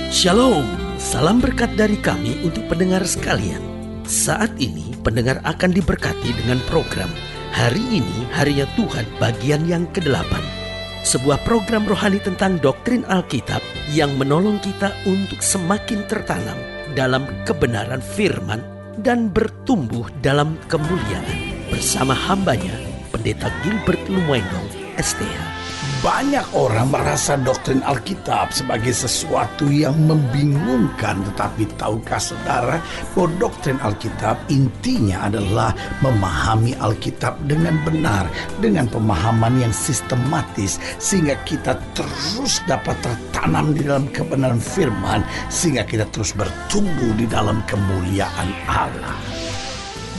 Shalom, salam berkat dari kami untuk pendengar sekalian. Saat ini pendengar akan diberkati dengan program Hari Ini Harinya Tuhan bagian yang ke-8. Sebuah program rohani tentang doktrin Alkitab yang menolong kita untuk semakin tertanam dalam kebenaran firman dan bertumbuh dalam kemuliaan. Bersama hambanya, Pendeta Gilbert Lumwendong, STH. Banyak orang merasa doktrin Alkitab sebagai sesuatu yang membingungkan. Tetapi tahukah saudara bahwa doktrin Alkitab intinya adalah memahami Alkitab dengan benar, dengan pemahaman yang sistematis, sehingga kita terus dapat tertanam di dalam kebenaran firman, sehingga kita terus bertumbuh di dalam kemuliaan Allah.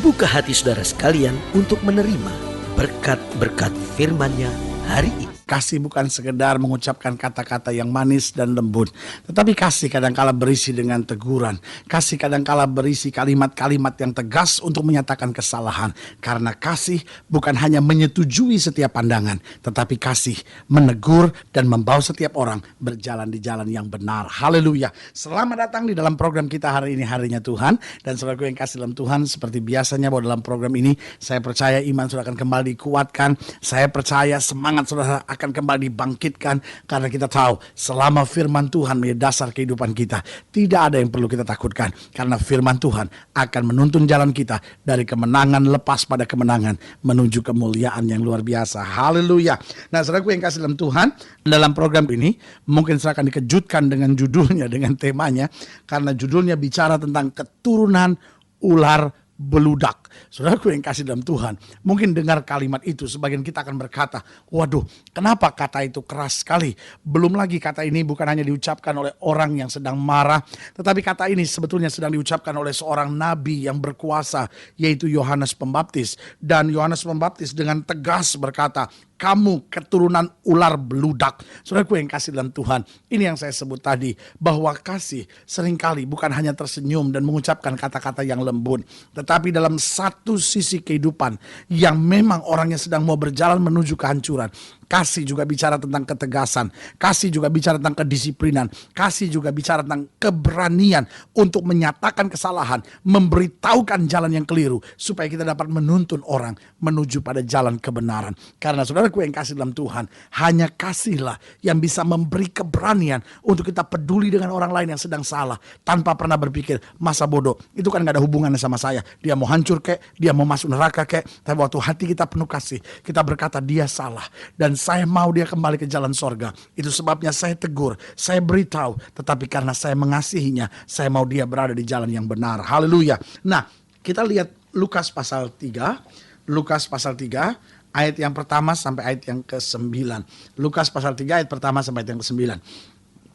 Buka hati saudara sekalian untuk menerima berkat-berkat firman-Nya hari ini. Kasih bukan sekedar mengucapkan kata-kata yang manis dan lembut, tetapi kasih kadangkala berisi dengan teguran. Kasih kadangkala berisi kalimat-kalimat yang tegas untuk menyatakan kesalahan. Karena kasih bukan hanya menyetujui setiap pandangan, tetapi kasih menegur dan membawa setiap orang berjalan di jalan yang benar. Haleluya. Selamat datang di dalam program kita hari ini, Harinya Tuhan. Dan saudaraku yang kasih dalam Tuhan, seperti biasanya bahwa dalam program ini saya percaya iman saudara akan kembali dikuatkan. Saya percaya semangat saudara akan kembali dibangkitkan, karena kita tahu selama firman Tuhan menjadi dasar kehidupan kita, tidak ada yang perlu kita takutkan, karena firman Tuhan akan menuntun jalan kita dari kemenangan lepas pada kemenangan menuju kemuliaan yang luar biasa. Haleluya. Nah, saudaraku yang kasih dalam Tuhan, dalam program ini mungkin saya akan dikejutkan dengan judulnya, dengan temanya, karena judulnya bicara tentang keturunan ular beludak. Saudaraku yang kasih dalam Tuhan, mungkin dengar kalimat itu, sebagian kita akan berkata, waduh, kenapa kata itu keras sekali? Belum lagi kata ini bukan hanya diucapkan oleh orang yang sedang marah, tetapi kata ini sebetulnya sedang diucapkan oleh seorang nabi yang berkuasa, yaitu Yohanes Pembaptis. Dan Yohanes Pembaptis dengan tegas berkata, kamu keturunan ular beludak. Saudaraku yang kasih dalam Tuhan, ini yang saya sebut tadi, bahwa kasih seringkali bukan hanya tersenyum dan mengucapkan kata-kata yang lembut, tetapi dalam satu sisi kehidupan yang memang orangnya sedang mau berjalan menuju kehancuran. Kasih juga bicara tentang ketegasan, kasih juga bicara tentang kedisiplinan, kasih juga bicara tentang keberanian untuk menyatakan kesalahan, memberitahukan jalan yang keliru, supaya kita dapat menuntun orang menuju pada jalan kebenaran. Karena saudaraku yang kasih dalam Tuhan, hanya kasihlah yang bisa memberi keberanian untuk kita peduli dengan orang lain yang sedang salah, tanpa pernah berpikir, masa bodoh, itu kan gak ada hubungannya sama saya, dia mau hancur kek, dia mau masuk neraka kek. Tapi waktu hati kita penuh kasih, kita berkata dia salah, dan saya mau dia kembali ke jalan sorga. Itu sebabnya saya tegur, saya beritahu, tetapi karena saya mengasihinya, saya mau dia berada di jalan yang benar. Haleluya. Nah, kita lihat Lukas pasal 3. Lukas pasal 3 ayat yang pertama sampai ayat yang ke-9. Lukas pasal 3 ayat pertama sampai ayat yang ke-9.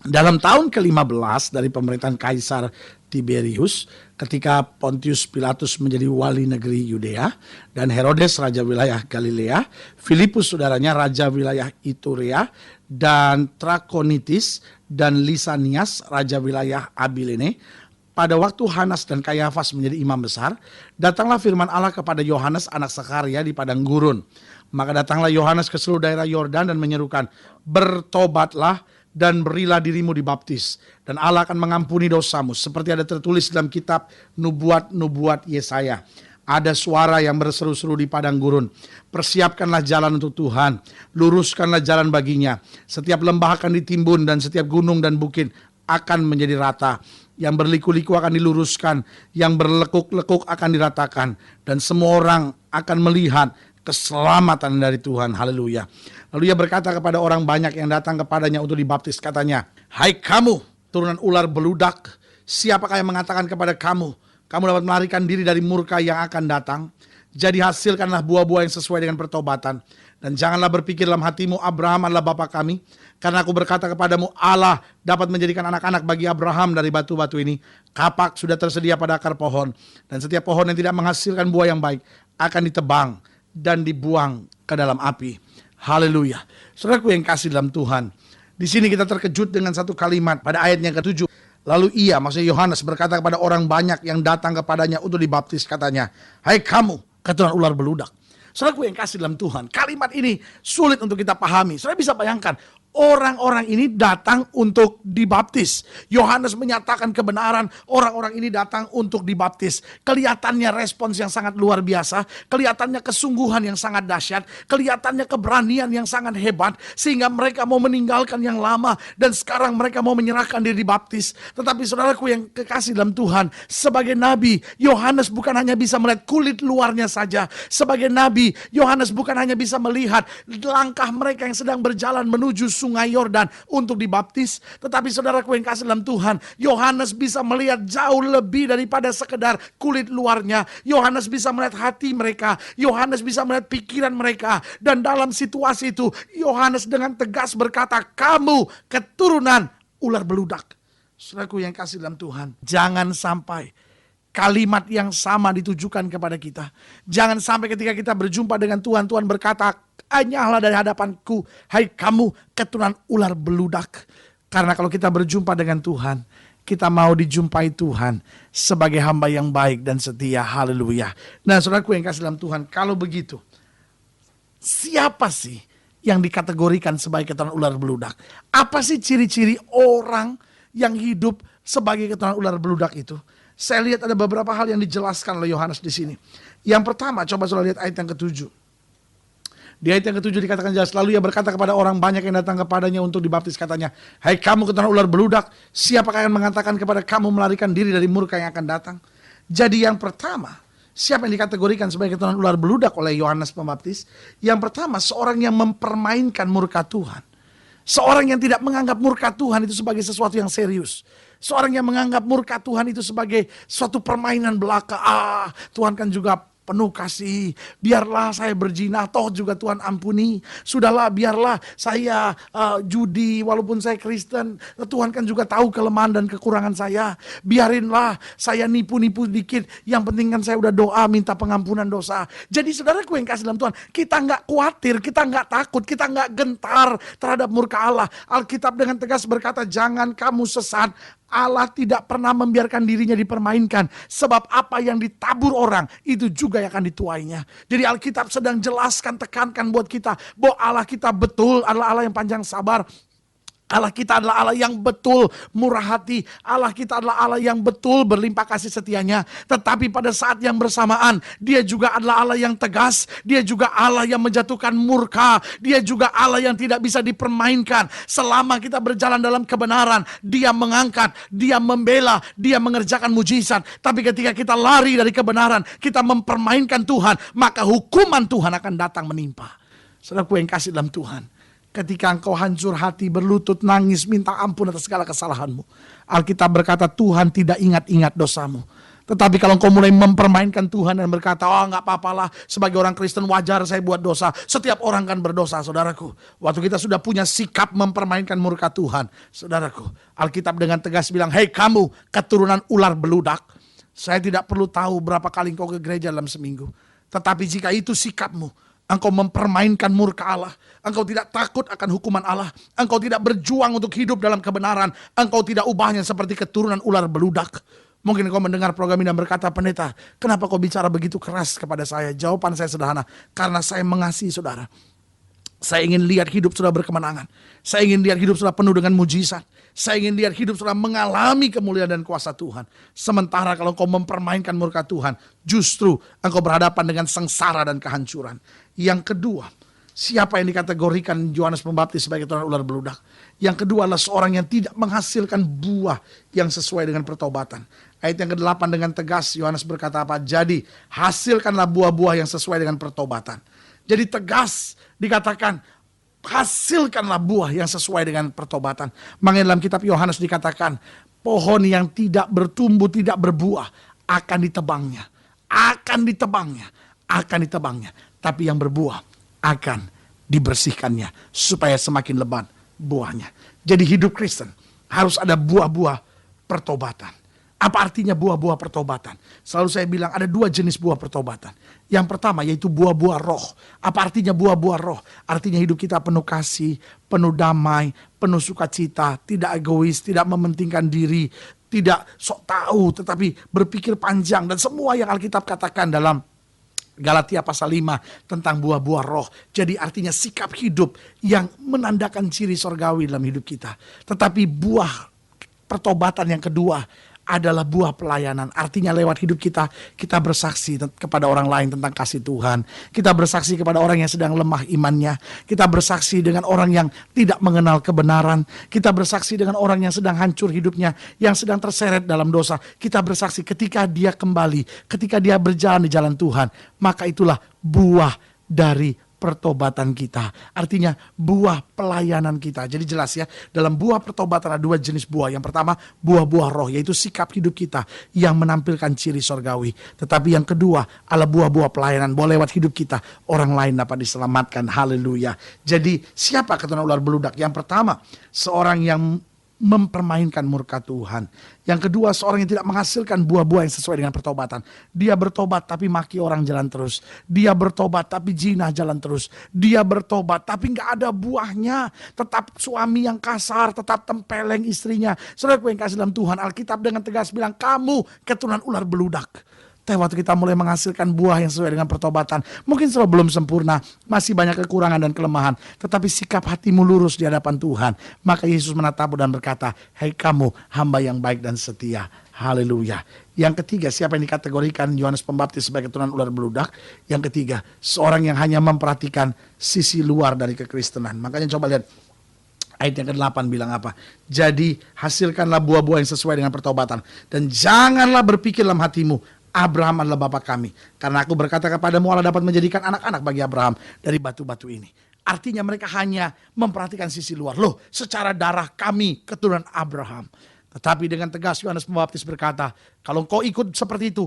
Dalam tahun ke-15 dari pemerintahan Kaisar Tiberius, ketika Pontius Pilatus menjadi wali negeri Yudea, dan Herodes raja wilayah Galilea, Filipus saudaranya raja wilayah Iturea, dan Trakonitis dan Lisanias raja wilayah Abilene, pada waktu Hanas dan Kayafas menjadi imam besar, datanglah firman Allah kepada Yohanes anak Sakaria di padang gurun. Maka datanglah Yohanes ke seluruh daerah Yordan dan menyerukan, bertobatlah dan berilah dirimu dibaptis, dan Allah akan mengampuni dosamu, seperti ada tertulis dalam kitab nubuat Yesaya. Ada suara yang berseru-seru di padang gurun, persiapkanlah jalan untuk Tuhan, luruskanlah jalan baginya. Setiap lembah akan ditimbun dan setiap gunung dan bukit akan menjadi rata. Yang berliku-liku akan diluruskan, yang berlekuk-lekuk akan diratakan, dan semua orang akan melihat keselamatan dari Tuhan. Haleluya. Lalu ia berkata kepada orang banyak yang datang kepadanya untuk dibaptis, katanya, hai kamu turunan ular beludak, siapakah yang mengatakan kepada kamu, kamu dapat melarikan diri dari murka yang akan datang? Jadi hasilkanlah buah-buah yang sesuai dengan pertobatan, dan janganlah berpikir dalam hatimu, Abraham adalah bapa kami, karena aku berkata kepadamu, Allah dapat menjadikan anak-anak bagi Abraham dari batu-batu ini. Kapak sudah tersedia pada akar pohon, dan setiap pohon yang tidak menghasilkan buah yang baik akan ditebang dan dibuang ke dalam api. Haleluya. Saudaraku yang kasih dalam Tuhan, di sini kita terkejut dengan satu kalimat pada ayat yang ke-7. Lalu ia, maksudnya Yohanes, berkata kepada orang banyak yang datang kepadanya untuk dibaptis, katanya, hai kamu keturunan ular beludak. Saudaraku yang kasih dalam Tuhan, kalimat ini sulit untuk kita pahami. Saudara bisa bayangkan, Orang-orang ini datang untuk dibaptis. Yohanes menyatakan kebenaran, orang-orang ini datang untuk dibaptis. Kelihatannya respons yang sangat luar biasa, kelihatannya kesungguhan yang sangat dahsyat, kelihatannya keberanian yang sangat hebat, sehingga mereka mau meninggalkan yang lama, dan sekarang mereka mau menyerahkan diri dibaptis. Tetapi saudaraku yang kekasih dalam Tuhan, sebagai nabi, Yohanes bukan hanya bisa melihat kulit luarnya saja. Sebagai nabi, Yohanes bukan hanya bisa melihat langkah mereka yang sedang berjalan menuju Sungai Yordan untuk dibaptis, tetapi saudaraku yang kasih dalam Tuhan, Yohanes bisa melihat jauh lebih daripada sekedar kulit luarnya. Yohanes bisa melihat hati mereka, Yohanes bisa melihat pikiran mereka, dan dalam situasi itu Yohanes dengan tegas berkata, "Kamu keturunan ular beludak." Saudaraku yang kasih dalam Tuhan, jangan sampai kalimat yang sama ditujukan kepada kita. Jangan sampai ketika kita berjumpa dengan Tuhan, Tuhan berkata, "Hanyalah dari hadapanku, hai kamu keturunan ular beludak." Karena kalau kita berjumpa dengan Tuhan, kita mau dijumpai Tuhan sebagai hamba yang baik dan setia. Haleluya. Nah, saudaraku yang kasih dalam Tuhan, kalau begitu, siapa sih yang dikategorikan sebagai keturunan ular beludak? Apa sih ciri-ciri orang yang hidup sebagai keturunan ular beludak itu? Saya lihat ada beberapa hal yang dijelaskan oleh Yohanes di sini. Yang pertama, coba saudara lihat ayat yang ke-7. Di ayat yang ke-7 dikatakan jelas, lalu ia berkata kepada orang banyak yang datang kepadanya untuk dibaptis, katanya, "Hai kamu keturunan ular beludak, siapakah yang mengatakan kepada kamu melarikan diri dari murka yang akan datang?" Jadi yang pertama, siapa yang dikategorikan sebagai keturunan ular beludak oleh Yohanes Pembaptis? Yang pertama, seorang yang mempermainkan murka Tuhan. Seorang yang tidak menganggap murka Tuhan itu sebagai sesuatu yang serius. Seorang yang menganggap murka Tuhan itu sebagai suatu permainan belaka. Tuhan kan juga penuh kasih, biarlah saya berzina, toh juga Tuhan ampuni. Sudahlah, biarlah saya judi, walaupun saya Kristen, Tuhan kan juga tahu kelemahan dan kekurangan saya. Biarinlah saya nipu-nipu dikit, yang penting kan saya udah doa minta pengampunan dosa. Jadi saudaraku yang kasih dalam Tuhan, kita nggak khawatir, kita nggak takut, kita nggak gentar terhadap murka Allah. Alkitab dengan tegas berkata, jangan kamu sesat. Allah tidak pernah membiarkan dirinya dipermainkan. Sebab apa yang ditabur orang, itu juga yang akan dituainya. Jadi Alkitab sedang jelaskan, tekankan buat kita, bahwa Allah kita betul adalah Allah yang panjang sabar. Allah kita adalah Allah yang betul murah hati. Allah kita adalah Allah yang betul berlimpah kasih setianya. Tetapi pada saat yang bersamaan, Dia juga adalah Allah yang tegas. Dia juga Allah yang menjatuhkan murka. Dia juga Allah yang tidak bisa dipermainkan. Selama kita berjalan dalam kebenaran, Dia mengangkat, Dia membela, Dia mengerjakan mujizat. Tapi ketika kita lari dari kebenaran, kita mempermainkan Tuhan, maka hukuman Tuhan akan datang menimpa. Saudaraku yang kasih dalam Tuhan, ketika engkau hancur hati, berlutut, nangis, minta ampun atas segala kesalahanmu, Alkitab berkata Tuhan tidak ingat-ingat dosamu. Tetapi kalau engkau mulai mempermainkan Tuhan dan berkata, "Oh gak apa-apalah, sebagai orang Kristen wajar saya buat dosa." Setiap orang kan berdosa, saudaraku. Waktu kita sudah punya sikap mempermainkan murka Tuhan, saudaraku, Alkitab dengan tegas bilang, "Hei kamu keturunan ular beludak." Saya tidak perlu tahu berapa kali engkau ke gereja dalam seminggu. Tetapi jika itu sikapmu, engkau mempermainkan murka Allah, engkau tidak takut akan hukuman Allah, engkau tidak berjuang untuk hidup dalam kebenaran, engkau tidak ubahnya seperti keturunan ular beludak. Mungkin engkau mendengar program ini dan berkata, "Pendeta, kenapa kau bicara begitu keras kepada saya?" Jawaban saya sederhana, karena saya mengasihi saudara. Saya ingin lihat hidup saudara berkemenangan. Saya ingin lihat hidup saudara penuh dengan mujizat. Saya ingin lihat hidup saudara mengalami kemuliaan dan kuasa Tuhan. Sementara kalau engkau mempermainkan murka Tuhan, justru engkau berhadapan dengan sengsara dan kehancuran. Yang kedua, siapa yang dikategorikan Yohanes Pembaptis sebagai keturunan ular beludak? Yang kedua adalah seorang yang tidak menghasilkan buah yang sesuai dengan pertobatan. Ayat yang ke-8 dengan tegas Yohanes berkata apa? Jadi hasilkanlah buah-buah yang sesuai dengan pertobatan. Jadi tegas dikatakan, hasilkanlah buah yang sesuai dengan pertobatan. Makanya dalam kitab Yohanes dikatakan, pohon yang tidak bertumbuh, tidak berbuah, akan ditebangnya. Akan ditebangnya. Akan ditebangnya. Tapi yang berbuah akan dibersihkannya, supaya semakin lebat buahnya. Jadi hidup Kristen harus ada buah-buah pertobatan. Apa artinya buah-buah pertobatan? Selalu saya bilang ada dua jenis buah pertobatan. Yang pertama yaitu buah-buah roh. Apa artinya buah-buah roh? Artinya hidup kita penuh kasih, penuh damai, penuh sukacita, tidak egois, tidak mementingkan diri, tidak sok tahu, tetapi berpikir panjang. Dan semua yang Alkitab katakan dalam Galatia pasal 5 tentang buah-buah roh. Jadi artinya sikap hidup yang menandakan ciri sorgawi dalam hidup kita. Tetapi buah pertobatan yang kedua adalah buah pelayanan. Artinya lewat hidup kita, kita bersaksi kepada orang lain tentang kasih Tuhan. Kita bersaksi kepada orang yang sedang lemah imannya. Kita bersaksi dengan orang yang tidak mengenal kebenaran. Kita bersaksi dengan orang yang sedang hancur hidupnya, yang sedang terseret dalam dosa. Kita bersaksi ketika dia kembali, ketika dia berjalan di jalan Tuhan. Maka itulah buah dari pertobatan kita. Artinya buah pelayanan kita. Jadi jelas ya, dalam buah pertobatan ada dua jenis buah. Yang pertama buah-buah roh, yaitu sikap hidup kita yang menampilkan ciri sorgawi. Tetapi yang kedua adalah buah-buah pelayanan. Bahwa lewat hidup kita orang lain dapat diselamatkan. Haleluya. Jadi siapa keturunan ular beludak? Yang pertama, seorang yang mempermainkan murka Tuhan. Yang kedua, seorang yang tidak menghasilkan buah-buah yang sesuai dengan pertobatan. Dia bertobat tapi maki orang jalan terus. Dia bertobat tapi zina jalan terus. Dia bertobat tapi gak ada buahnya. Tetap suami yang kasar, tetap tempeleng istrinya. Saudaraku yang kasih dalam Tuhan, Alkitab dengan tegas bilang, kamu keturunan ular beludak. Tapi waktu kita mulai menghasilkan buah yang sesuai dengan pertobatan, mungkin selalu belum sempurna, masih banyak kekurangan dan kelemahan, tetapi sikap hatimu lurus di hadapan Tuhan. Maka Yesus menatapmu dan berkata, "Hai kamu hamba yang baik dan setia." Haleluya. Yang ketiga, siapa yang dikategorikan Yohanes Pembaptis sebagai keturunan ular beludak? Yang ketiga, seorang yang hanya memperhatikan sisi luar dari kekristenan. Makanya coba lihat ayat yang ke-8 bilang apa? Jadi hasilkanlah buah-buah yang sesuai dengan pertobatan, dan janganlah berpikir dalam hatimu, Abraham adalah bapa kami. Karena aku berkata kepadamu, Allah dapat menjadikan anak-anak bagi Abraham dari batu-batu ini. Artinya mereka hanya memperhatikan sisi luar. Loh, secara darah kami keturunan Abraham. Tetapi dengan tegas Yohanes Pembaptis berkata, kalau kau ikut seperti itu,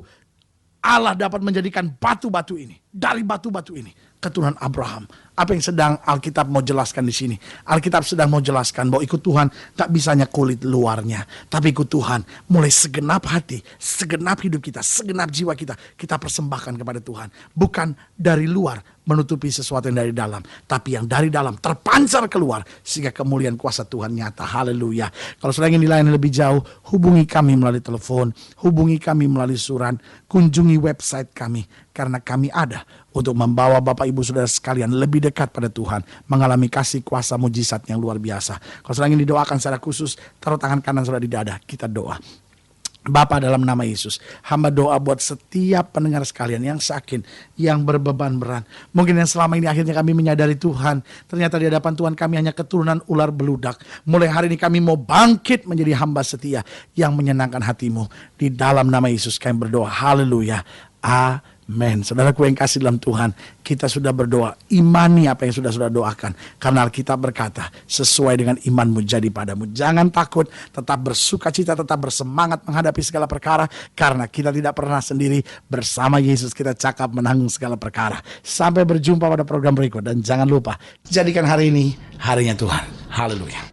Allah dapat menjadikan batu-batu ini, dari batu-batu ini, keturunan Abraham. Apa yang sedang Alkitab mau jelaskan di sini? Alkitab sedang mau jelaskan bahwa ikut Tuhan tak bisanya kulit luarnya, tapi ikut Tuhan mulai segenap hati, segenap hidup kita, segenap jiwa kita, kita persembahkan kepada Tuhan. Bukan dari luar menutupi sesuatu yang dari dalam, tapi yang dari dalam terpancar keluar sehingga kemuliaan kuasa Tuhan nyata. Haleluya. Kalau saudara ingin dilayani lebih jauh, hubungi kami melalui telepon, hubungi kami melalui surat, kunjungi website kami, karena kami ada untuk membawa Bapak Ibu Saudara sekalian lebih dekat pada Tuhan, mengalami kasih kuasa mujizat yang luar biasa. Kalau saudara ingin didoakan secara khusus, taruh tangan kanan saudara di dada, kita doa. Bapa, dalam nama Yesus, hamba doa buat setiap pendengar sekalian yang sakit, yang berbeban berat. Mungkin yang selama ini akhirnya kami menyadari Tuhan, ternyata di hadapan Tuhan kami hanya keturunan ular beludak. Mulai hari ini kami mau bangkit menjadi hamba setia yang menyenangkan hatimu. Di dalam nama Yesus kami berdoa. Haleluya. Amin. Saudaraku yang kasih dalam Tuhan, kita sudah berdoa, imani apa yang sudah doakan. Karena Alkitab berkata, sesuai dengan imanmu jadi padamu. Jangan takut, tetap bersuka cita, tetap bersemangat menghadapi segala perkara. Karena kita tidak pernah sendiri, bersama Yesus kita cakap menanggung segala perkara. Sampai berjumpa pada program berikut. Dan jangan lupa, jadikan hari ini harinya Tuhan. Haleluya.